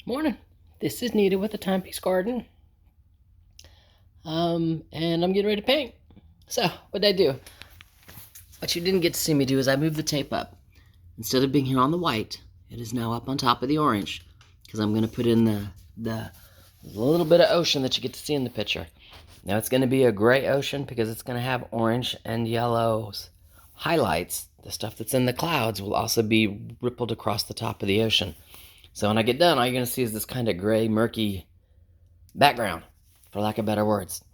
Morning. This is Nita with the Timepiece Garden. And I'm getting ready to paint. So, what did I do? What you didn't get to see me do is I moved the tape up. Instead of being here on the white, it is now up on top of the orange. Because I'm going to put in the little bit of ocean that you get to see in the picture. Now it's going to be a gray ocean because it's going to have orange and yellows highlights. The stuff that's in the clouds will also be rippled across the top of the ocean. So when I get done, all you're going to see is this kind of gray, murky background, for lack of better words.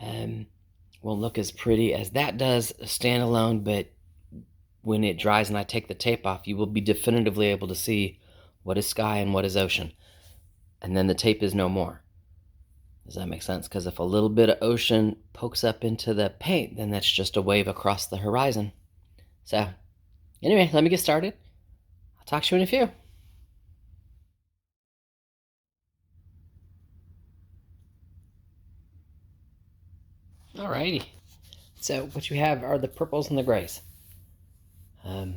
Won't look as pretty as that does standalone, but when it dries and I take the tape off, you will be definitively able to see what is sky and what is ocean. And then the tape is no more. Does that make sense? Because if a little bit of ocean pokes up into the paint, then that's just a wave across the horizon. So, anyway, let me get started. I'll talk to you in a few. Alrighty. So what you have are the purples and the grays. Um,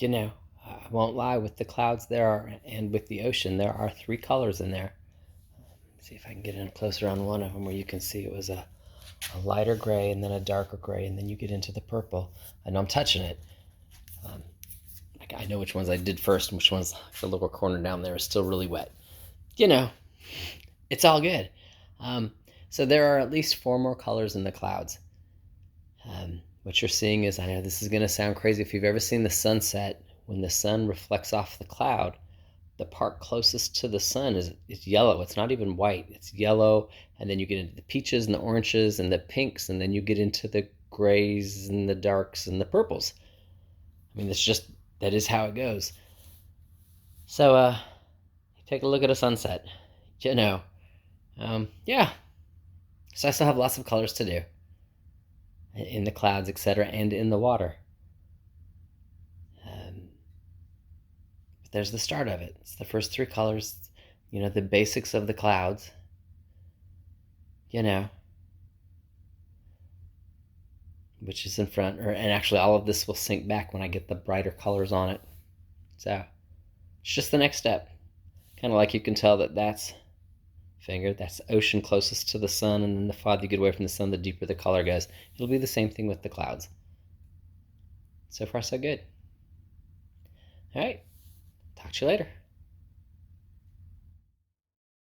I won't lie, with the clouds there are, and with the ocean, there are three colors in there. See if I can get in closer on one of them where you can see it was a lighter gray and then a darker gray, and then you get into the purple. I know I'm touching it. I know which ones I did first and which ones the lower corner down there is still really wet. It's all good. So there are at least four more colors in the clouds. What you're seeing is, I know this is going to sound crazy, if you've ever seen the sunset, when the sun reflects off the cloud, the part closest to the sun is yellow. It's not even white. It's yellow, and then you get into the peaches and the oranges and the pinks, and then you get into the grays and the darks and the purples. I mean, that is how it goes. So, take a look at a sunset. Yeah. So I still have lots of colors to do in the clouds, etc., and in the water. But there's the start of it. It's the first three colors, the basics of the clouds, which is in front, and actually all of this will sink back when I get the brighter colors on it. So it's just the next step. Kind of like you can tell that's ocean closest to the sun, and then the farther you get away from the sun, the deeper the color goes. It'll be the same thing with the clouds. So far, so good. All right. Talk to you later.